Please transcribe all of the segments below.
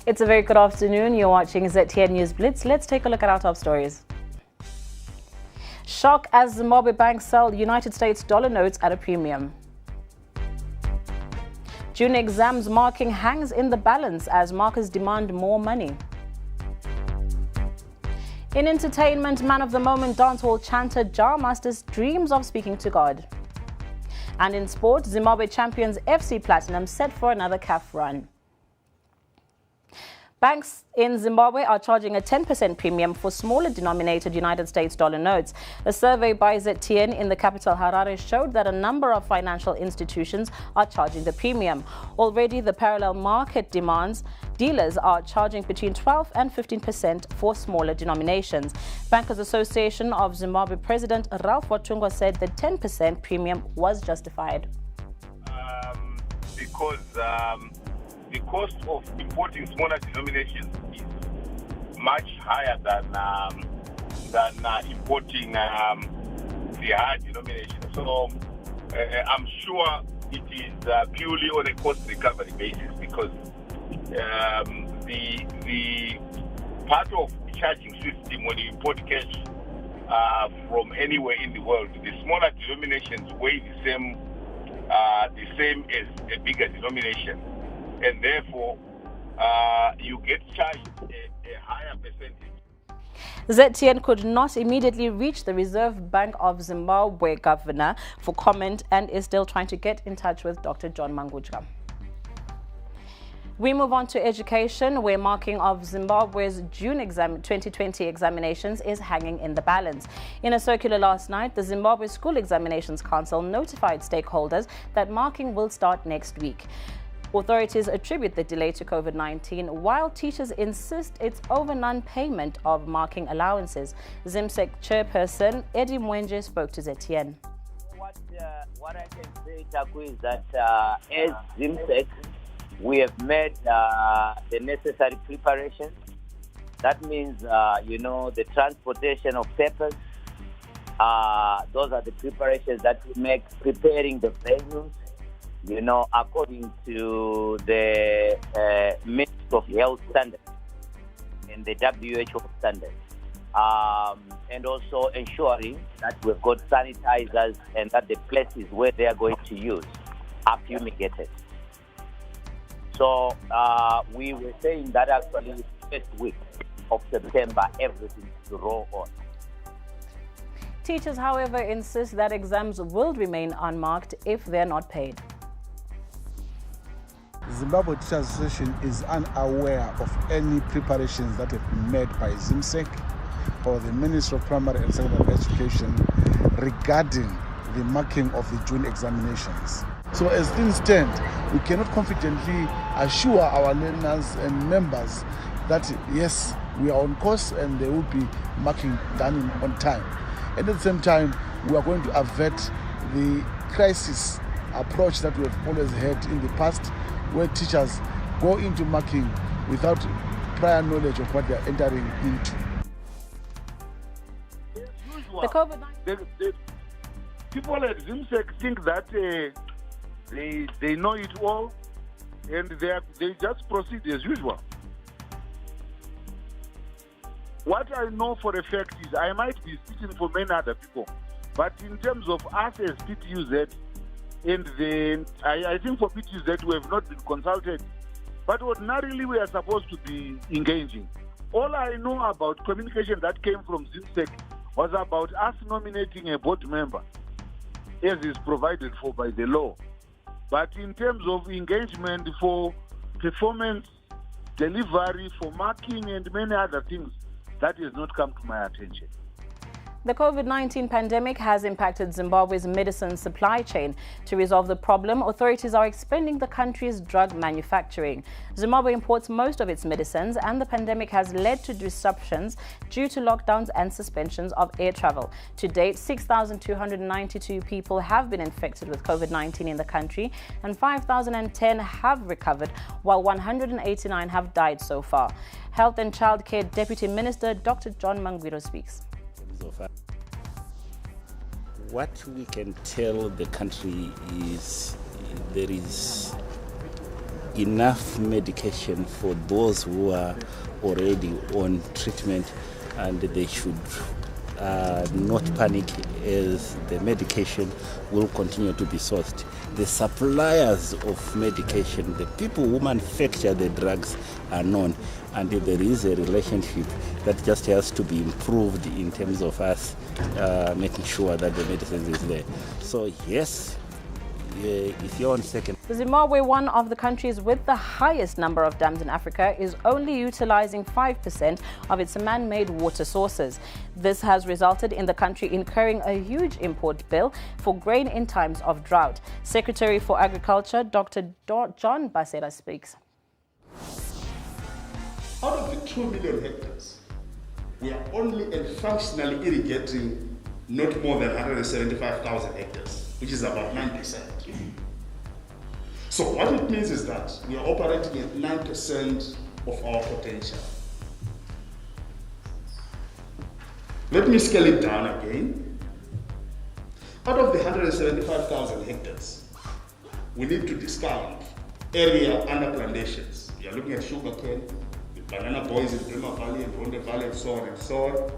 It's a very good afternoon. You're watching ZTN News Blitz. Let's take a look at our top stories. Shock as Zimbabwe banks sell United States dollar notes at a premium. June exams marking hangs in the balance as markers demand more money. In entertainment, man of the moment dancehall chanter Jar Masters dreams of speaking to God. And in sport, Zimbabwe champions FC Platinum set for another CAF run. Banks in Zimbabwe are charging a 10% premium for smaller denominated United States dollar notes. A survey by ZTN in the capital Harare showed that a number of financial institutions are charging the premium. Already, the parallel market dealers are charging between 12 and 15% for smaller denominations. Bankers Association of Zimbabwe President Ralph Watungwa said the 10% premium was justified. Because the cost of importing smaller denominations is much higher than importing the higher denominations. So I'm sure it is purely on a cost recovery basis, because the part of the charging system when you import cash from anywhere in the world, the smaller denominations weigh the same as a bigger denomination. And therefore, you get charged a higher percentage. ZTN could not immediately reach the Reserve Bank of Zimbabwe governor for comment and is still trying to get in touch with Dr. John Mangudya. We move on to education, where marking of Zimbabwe's June 2020 examinations is hanging in the balance. In a circular last night, the Zimbabwe School Examinations Council notified stakeholders that marking will start next week. Authorities attribute the delay to COVID-19, while teachers insist it's over non-payment of marking allowances. ZimSec chairperson Eddie Mwenje spoke to ZTN. What I can say, Taku, is that as ZimSec, we have made the necessary preparations. That means, the transportation of papers. Those are the preparations that we make, preparing the venues, according to the Ministry of Health standards and the WHO standards. And also ensuring that we've got sanitizers and that the places where they are going to use are fumigated. So we were saying that actually first week of September, everything to roll on. Teachers, however, insist that exams will remain unmarked if they're not paid. Zimbabwe Teachers Association is unaware of any preparations that have been made by ZimSec or the Ministry of Primary and Secondary Education regarding the marking of the June examinations. So as things stand, we cannot confidently assure our learners and members that yes, we are on course and there will be marking done on time. And at the same time, we are going to avert the crisis approach that we have always had in the past, where teachers go into marking without prior knowledge of what they are entering into. The people at ZimSec think that they know it all, and they just proceed as usual. What I know for a fact is I might be speaking for many other people, but in terms of us as PTUZ, and I think for PTUZ we have not been consulted, but ordinarily we are supposed to be engaging. All I know about communication that came from ZimSec was about us nominating a board member, as is provided for by the law. But in terms of engagement for performance, delivery, for marking and many other things, that has not come to my attention. The COVID-19 pandemic has impacted Zimbabwe's medicine supply chain. To resolve the problem, authorities are expanding the country's drug manufacturing. Zimbabwe imports most of its medicines, and the pandemic has led to disruptions due to lockdowns and suspensions of air travel. To date, 6,292 people have been infected with COVID-19 in the country, and 5,010 have recovered, while 189 have died so far. Health and Child Care Deputy Minister Dr. John Mangudya speaks. What we can tell the country is there is enough medication for those who are already on treatment, and they should not panic as the medication will continue to be sourced. The suppliers of medication, the people who manufacture the drugs, are known, and there is a relationship that just has to be improved in terms of us making sure that the medicine is there. So yes, if you're on second. Zimbabwe, one of the countries with the highest number of dams in Africa, is only utilizing 5% of its man-made water sources. This has resulted in the country incurring a huge import bill for grain in times of drought. Secretary for Agriculture, Dr. John Basera speaks. Out of the 2 million hectares, we are only and functionally irrigating not more than 175,000 hectares, which is about 9%. So what it means is that we are operating at 9% of our potential. Let me scale it down again. Out of the 175,000 hectares, we need to discount area under plantations. We are looking at sugarcane, the banana boys in Prima Valley and Ronde Valley, and so on and so on.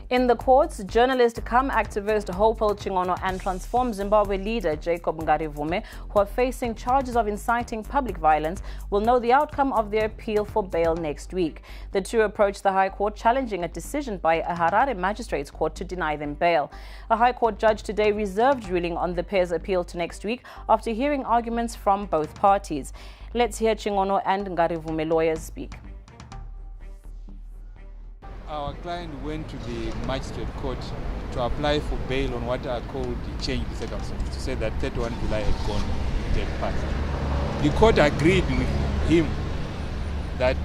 In the courts, journalist come activist Hopewell Chingono and Transform Zimbabwe leader Jacob Ngarivume, who are facing charges of inciting public violence, will know the outcome of their appeal for bail next week. The two approached the High Court challenging a decision by a Harare magistrates court to deny them bail. A High Court judge today reserved ruling on the pair's appeal to next week after hearing arguments from both parties. Let's hear Chingono and Ngarivume lawyers speak. Our client went to the magistrate court to apply for bail on what are called the changed circumstances, to say that 31 July had gone dead past. The court agreed with him that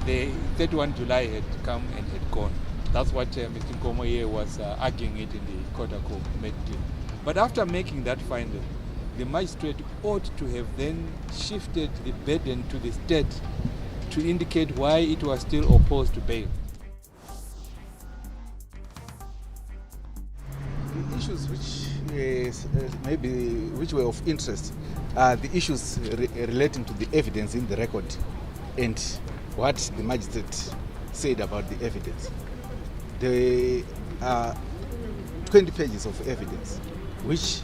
the 31 July had come and had gone. That's what Mr. Nkomo here was arguing it in the court of made. But after making that finding, the magistrate ought to have then shifted the burden to the state to indicate why it was still opposed to bail. The issues which were of interest are the issues relating to the evidence in the record and what the magistrate said about the evidence. There are 20 pages of evidence which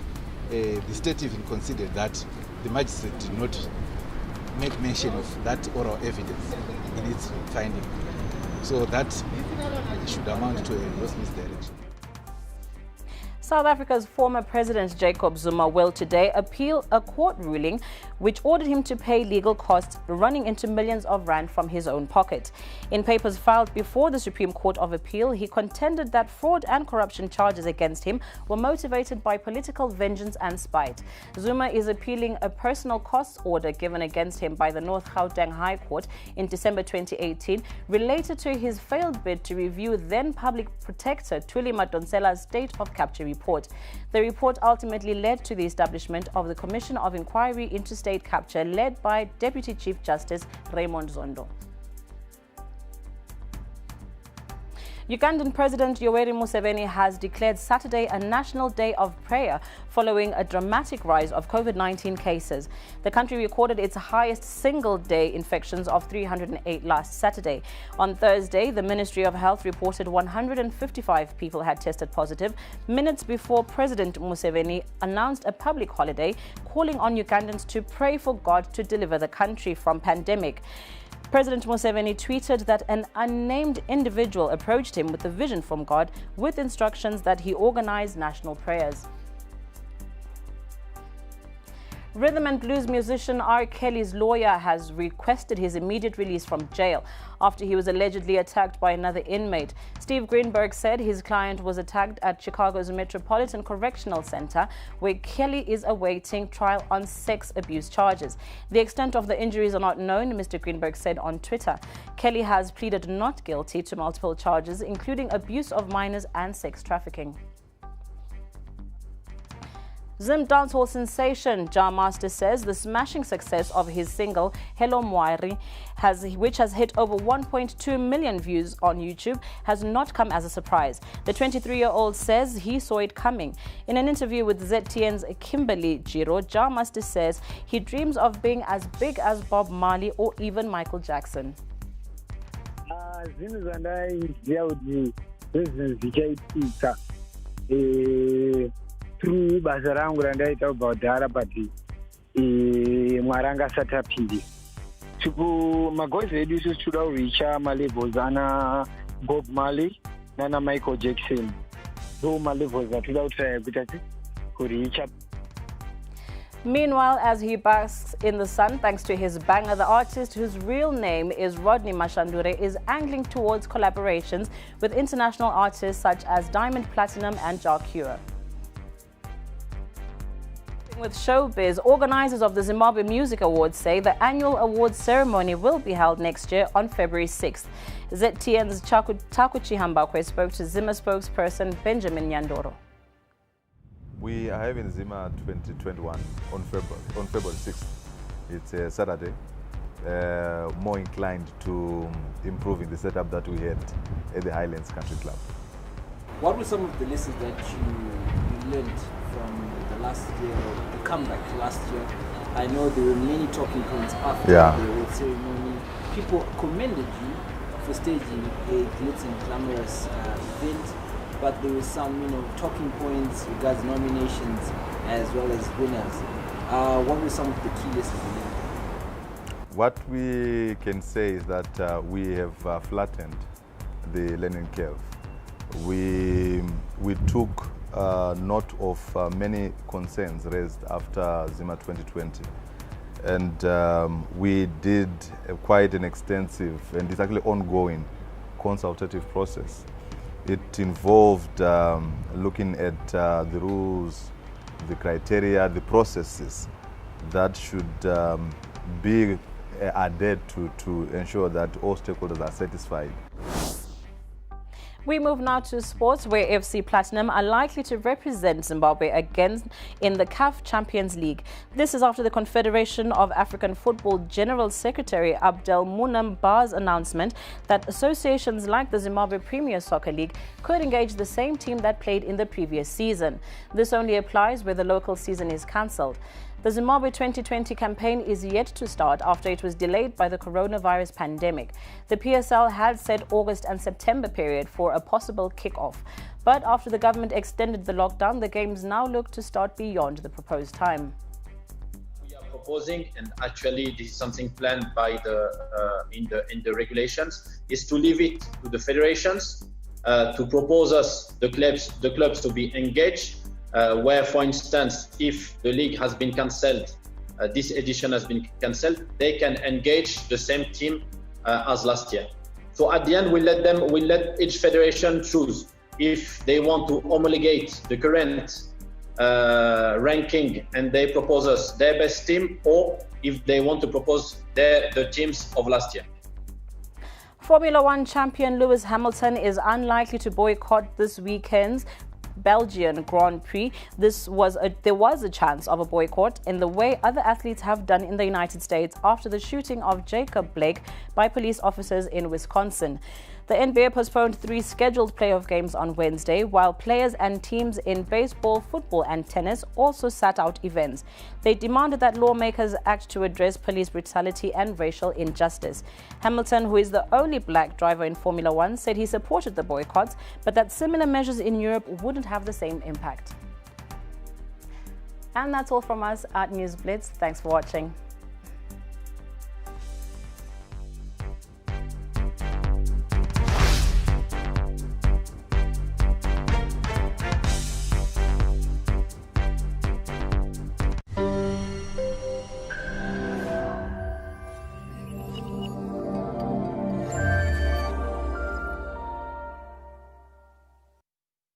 the state even considered that the magistrate did not make mention of that oral evidence in its finding. So that should amount to a gross misdirection. South Africa's former President Jacob Zuma will today appeal a court ruling which ordered him to pay legal costs running into millions of rand from his own pocket. In papers filed before the Supreme Court of Appeal, he contended that fraud and corruption charges against him were motivated by political vengeance and spite. Zuma is appealing a personal costs order given against him by the North Gauteng High Court in December 2018 related to his failed bid to review then Public Protector Thuli Madonsela's state of capture report. The report ultimately led to the establishment of the Commission of Inquiry into State Capture led by Deputy Chief Justice Raymond Zondo. Ugandan President Yoweri Museveni has declared Saturday a national day of prayer following a dramatic rise of COVID-19 cases. The country recorded its highest single-day infections of 308 last Saturday. On Thursday, the Ministry of Health reported 155 people had tested positive, minutes before President Museveni announced a public holiday, calling on Ugandans to pray for God to deliver the country from pandemic. President Museveni tweeted that an unnamed individual approached him with a vision from God with instructions that he organize national prayers. Rhythm and blues musician R. Kelly's lawyer has requested his immediate release from jail after he was allegedly attacked by another inmate. Steve Greenberg said his client was attacked at Chicago's Metropolitan Correctional Center, where Kelly is awaiting trial on sex abuse charges. The extent of the injuries are not known, Mr. Greenberg said on Twitter. Kelly has pleaded not guilty to multiple charges, including abuse of minors and sex trafficking. Zim dancehall sensation Ja Master says the smashing success of his single Hello Mwari, which has hit over 1.2 million views on YouTube, has not come as a surprise. The 23-year-old says he saw it coming. In an interview with ZTN's Kimberly Jiro, Ja Master says he dreams of being as big as Bob Marley or even Michael Jackson. Through basarangu randaita kubhadhara but mwaranga satapindi magoals edu isusu tinoda kuricha malevels ana Bob Marley nana Michael Jackson ndo malevels atoda kutry kuita kuricha. Meanwhile, as he basks in the sun thanks to his banger, the artist, whose real name is Rodney Mashandure, is angling towards collaborations with international artists such as Diamond Platinum and Jarcura. With showbiz, organizers of the Zimbabwe Music Awards say the annual awards ceremony will be held next year on February 6th. ZTN's Takuchi Hambakwe spoke to Zima spokesperson Benjamin Nyandoro. We are having Zima 2021 on February 6th. It's a Saturday, more inclined to improving the setup that we had at the Highlands Country Club. What were some of the lessons that you learned from the last year, the comeback last year? I know there were many talking points after the award ceremony. People commended you for staging a glitz and glamorous event, but there were some, talking points regarding nominations as well as winners. What were some of the key lessons you learned? What we can say is that we have flattened the learning curve. We took note of many concerns raised after Zima 2020, and we did quite an extensive and it's actually ongoing consultative process. It involved looking at the rules, the criteria, the processes that should be adhered to ensure that all stakeholders are satisfied. We move now to sports, where FC Platinum are likely to represent Zimbabwe again in the CAF Champions League. This is after the Confederation of African Football General Secretary Abdel Munam Bar's announcement that associations like the Zimbabwe Premier Soccer League could engage the same team that played in the previous season. This only applies where the local season is cancelled. The Zimbabwe 2020 campaign is yet to start after it was delayed by the coronavirus pandemic. The PSL had set August and September period for a possible kick-off. But after the government extended the lockdown, the games now look to start beyond the proposed time. We are proposing, and actually this is something planned by in the regulations, is to leave it to the federations to propose us, the clubs to be engaged. Where, for instance, if the league has been cancelled, this edition has been cancelled, they can engage the same team as last year. So at the end, we'll let each federation choose if they want to homologate the current ranking and they propose us their best team, or if they want to propose the teams of last year. Formula One champion Lewis Hamilton is unlikely to boycott this weekend's Belgian Grand Prix. There was a chance of a boycott in the way other athletes have done in the United States after the shooting of Jacob Blake by police officers in Wisconsin. The NBA postponed 3 scheduled playoff games on Wednesday, while players and teams in baseball, football and tennis also sat out events. They demanded that lawmakers act to address police brutality and racial injustice. Hamilton, who is the only black driver in Formula One, said he supported the boycotts, but that similar measures in Europe wouldn't have the same impact. And that's all from us at News Blitz. Thanks for watching.